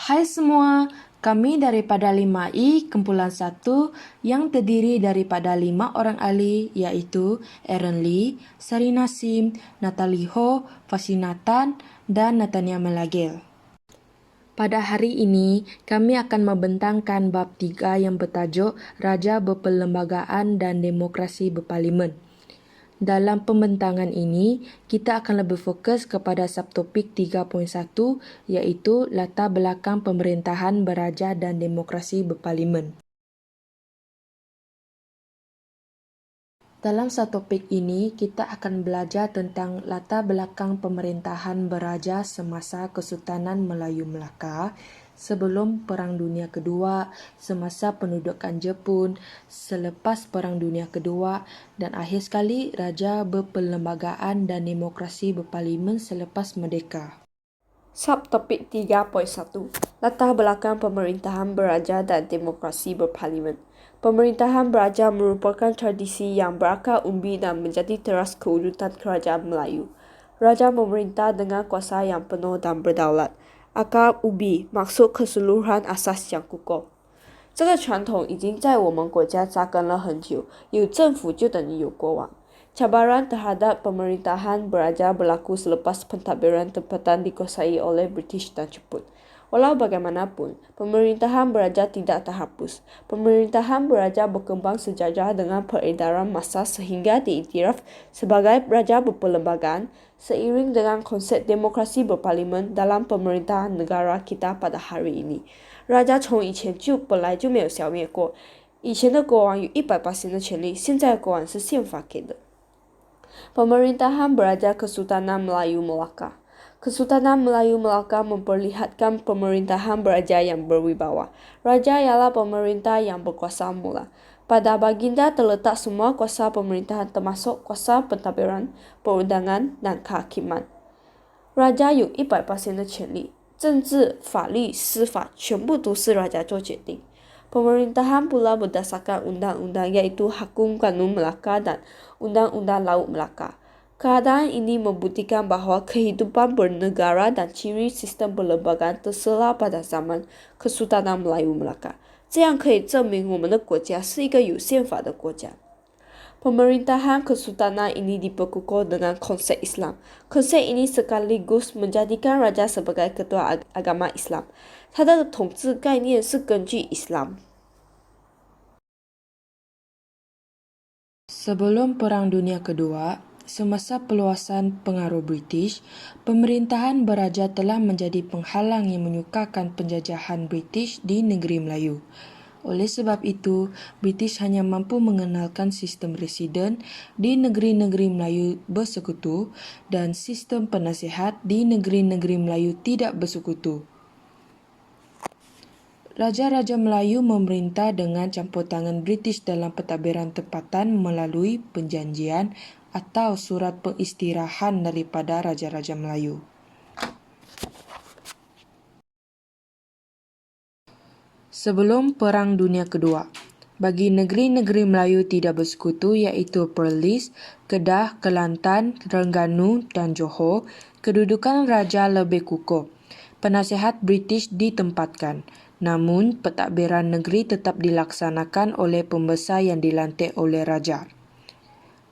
Hai semua, kami daripada 5I Kumpulan 1 yang terdiri daripada 5 orang ahli iaitu Aaron Lee, Sarina Sim, Natalie Ho, Fasinatan dan Natania Melagil. Pada hari ini, kami akan membentangkan bab 3 yang bertajuk Raja Berperlembagaan dan Demokrasi Berparlimen. Dalam pembentangan ini, kita akan lebih fokus kepada subtopik 3.1 iaitu latar belakang pemerintahan beraja dan demokrasi berparlimen. Dalam subtopik ini, kita akan belajar tentang latar belakang pemerintahan beraja semasa Kesultanan Melayu Melaka, sebelum Perang Dunia Kedua, semasa pendudukan Jepun, selepas Perang Dunia Kedua, dan akhir sekali Raja Berperlembagaan dan Demokrasi Berparlimen selepas merdeka. Subtopik 3.1 Latar belakang pemerintahan beraja dan demokrasi berparlimen. Pemerintahan beraja merupakan tradisi yang berakar umbi dan menjadi teras kewujudan kerajaan Melayu. Raja memerintah dengan kuasa yang penuh dan berdaulat. Akar umbi maksud keseluruhan asas yang kukuh. 这个传统已经在我们国家扎根了很久，有政府就等于有国王。Cabaran terhadap pemerintahan beraja berlaku selepas pentadbiran tempatan dikuasai oleh British dan Jepun. Walau bagaimanapun, pemerintahan beraja tidak terhapus. Pemerintahan beraja berkembang sejajar dengan peredaran massa sehingga diiktiraf sebagai raja berperlembagaan seiring dengan konsep demokrasi berparlimen dalam pemerintahan negara kita pada hari ini. Raja 从以前就本来就没有消灭过，以前的国王有100%的权利，现在的国王是宪法给的。Pemerintahan Beraja Kesultanan Melayu Melaka. Kesultanan Melayu Melaka memperlihatkan pemerintahan beraja yang berwibawa. Raja ialah pemerintah yang berkuasa mula. Pada baginda terletak semua kuasa pemerintahan termasuk kuasa pentadbiran, perundangan dan kehakiman. Raja 有100%的权利，政治、法律、司法全部都是raja做决定。Pemerintahan pula berdasarkan undang-undang iaitu Hukum Kanun Melaka dan Undang-Undang Laut Melaka. Keadaan ini membuktikan bahawa kehidupan bernegara dan ciri sistem perlembagaan terselah pada zaman Kesultanan Melayu Melaka. 这样可以证明我们的国家是一个有宪法的国家。Pemerintahan Kesultanan ini diperkukuh dengan konsep Islam. Konsep ini sekaligus menjadikan raja sebagai ketua agama Islam. 他的统治概念是根据 Islam. Sebelum Perang Dunia Kedua, semasa peluasan pengaruh British, pemerintahan beraja telah menjadi penghalang yang menyukarkan penjajahan British di negeri Melayu. Oleh sebab itu, British hanya mampu mengenalkan sistem residen di negeri-negeri Melayu bersekutu dan sistem penasihat di negeri-negeri Melayu tidak bersekutu. Raja-raja Melayu memerintah dengan campur tangan British dalam pentadbiran tempatan melalui perjanjian atau surat pengistirahan daripada raja-raja Melayu. Sebelum Perang Dunia Kedua, bagi negeri-negeri Melayu tidak bersekutu iaitu Perlis, Kedah, Kelantan, Terengganu dan Johor, kedudukan raja lebih kukuh. Penasihat British ditempatkan, namun pentadbiran negeri tetap dilaksanakan oleh pembesar yang dilantik oleh raja.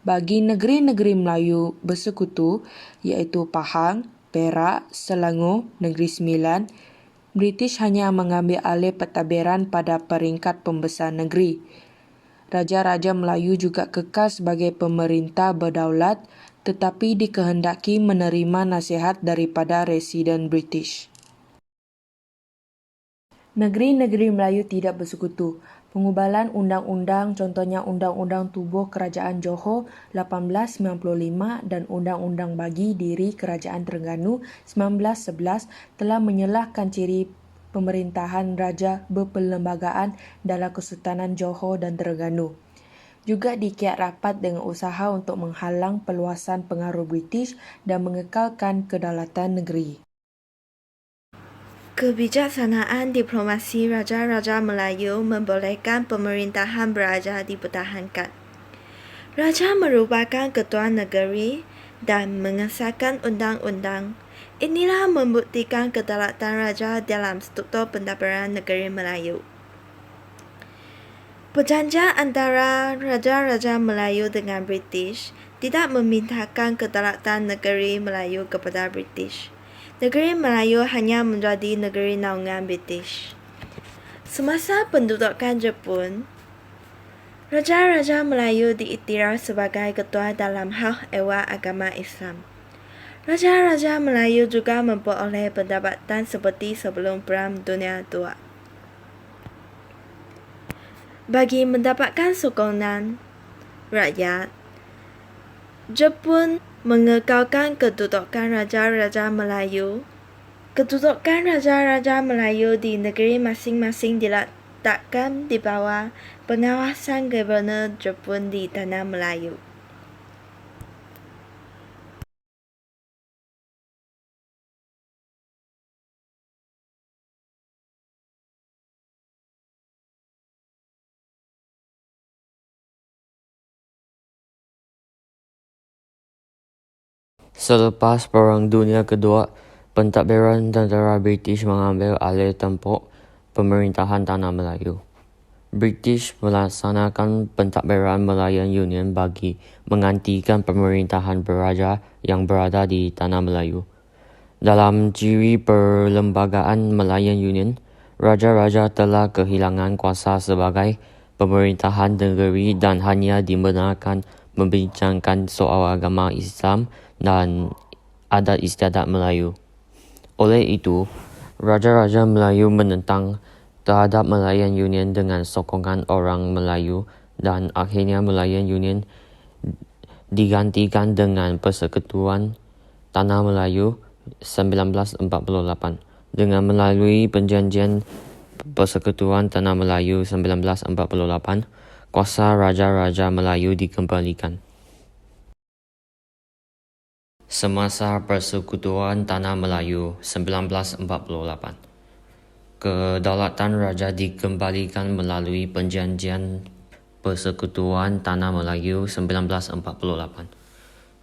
Bagi negeri-negeri Melayu bersekutu iaitu Pahang, Perak, Selangor, Negeri Sembilan, British hanya mengambil alih pentadbiran pada peringkat pembesar negeri. Raja-raja Melayu juga kekal sebagai pemerintah berdaulat tetapi dikehendaki menerima nasihat daripada residen British. Negeri-negeri Melayu tidak bersekutu. Pengubalan undang-undang contohnya Undang-Undang Tubuh Kerajaan Johor 1895 dan Undang-Undang Bagi Diri Kerajaan Terengganu 1911 telah menyelahkan ciri pemerintahan raja berperlembagaan dalam Kesultanan Johor dan Terengganu. Juga dikiat rapat dengan usaha untuk menghalang peluasan pengaruh British dan mengekalkan kedaulatan negeri. Kebijaksanaan diplomasi Raja-Raja Melayu membolehkan pemerintahan beraja dipertahankan. Raja merupakan ketua negeri dan mengesahkan undang-undang. Inilah membuktikan kedaulatan raja dalam struktur pentadbiran negeri Melayu. Perjanjian antara Raja-Raja Melayu dengan British tidak memintakan kedaulatan negeri Melayu kepada British. Negeri Melayu hanya menjadi negeri naungan British. Semasa pendudukan Jepun, Raja-Raja Melayu diiktiraf sebagai ketua dalam hal ehwal agama Islam. Raja-Raja Melayu juga memperoleh pendapatan seperti sebelum Perang Dunia II. Bagi mendapatkan sokongan rakyat, Jepun mengekalkan kedudukan Raja-Raja Melayu. Kedudukan Raja-Raja Melayu di negeri masing-masing diletakkan di bawah pengawasan Gubernur Jepun di Tanah Melayu. Selepas Perang Dunia Kedua, pentadbiran tentera British mengambil alih tampuk pemerintahan Tanah Melayu. British melaksanakan pentadbiran Malayan Union bagi menggantikan pemerintahan beraja yang berada di Tanah Melayu. Dalam ciri perlembagaan Malayan Union, raja-raja telah kehilangan kuasa sebagai pemerintahan negeri dan hanya dibenarkan membincangkan soal agama Islam dan adat istiadat Melayu. Oleh itu, Raja-Raja Melayu menentang terhadap Malayan Union dengan sokongan orang Melayu dan akhirnya Malayan Union digantikan dengan Persekutuan Tanah Melayu 1948. Dengan melalui Perjanjian Persekutuan Tanah Melayu 1948, kuasa Raja-Raja Melayu dikembalikan. Semasa Persekutuan Tanah Melayu 1948, kedaulatan raja dikembalikan melalui Perjanjian Persekutuan Tanah Melayu 1948.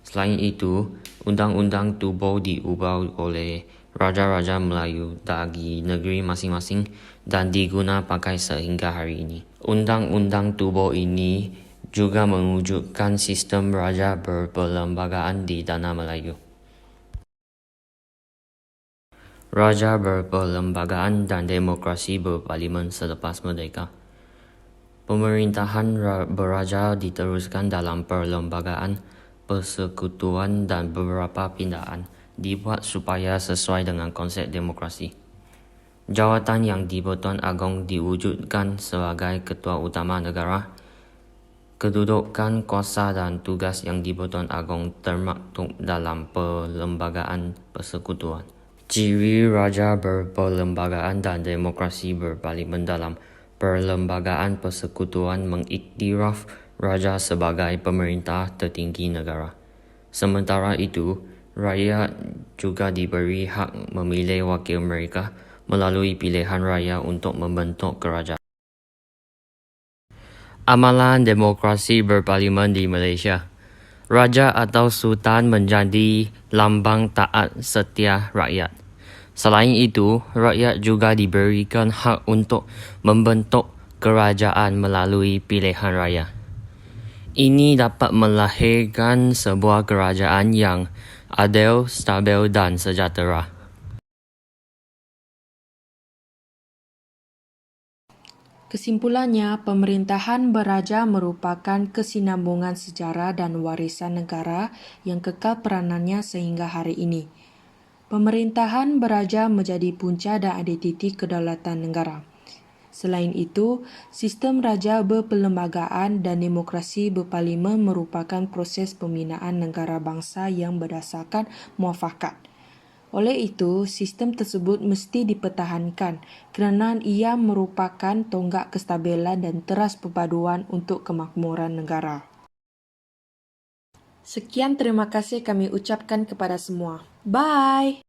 Selain itu, Undang-Undang Tubuh diubah oleh Raja-Raja Melayu dari negeri masing-masing dan diguna pakai sehingga hari ini. Undang-Undang Tubuh ini juga mewujudkan sistem raja berperlembagaan di Tanah Melayu. Raja berperlembagaan dan demokrasi berparlimen selepas merdeka. Pemerintahan beraja diteruskan dalam perlembagaan, persekutuan dan beberapa pindahan dibuat supaya sesuai dengan konsep demokrasi. Jawatan yang di-Pertuan Agong diwujudkan sebagai Ketua Utama Negara. Kedudukan, kuasa dan tugas yang di-Pertuan Agong termaktub dalam perlembagaan persekutuan. Ciri raja berperlembagaan dan demokrasi berparlimen dalam perlembagaan persekutuan mengiktiraf raja sebagai pemerintah tertinggi negara. Sementara itu, rakyat juga diberi hak memilih wakil mereka melalui pilihan raya untuk membentuk kerajaan. Amalan demokrasi berparlimen di Malaysia. Raja atau Sultan menjadi lambang taat setia rakyat. Selain itu, rakyat juga diberikan hak untuk membentuk kerajaan melalui pilihan raya. Ini dapat melahirkan sebuah kerajaan yang adil, stabil dan sejahtera. Kesimpulannya, pemerintahan beraja merupakan kesinambungan sejarah dan warisan negara yang kekal peranannya sehingga hari ini. Pemerintahan beraja menjadi punca dan identiti kedaulatan negara. Selain itu, sistem raja berperlembagaan dan demokrasi berparlimen merupakan proses pembinaan negara bangsa yang berdasarkan muafakat. Oleh itu, sistem tersebut mesti dipertahankan kerana ia merupakan tonggak kestabilan dan teras perpaduan untuk kemakmuran negara. Sekian, terima kasih kami ucapkan kepada semua. Bye!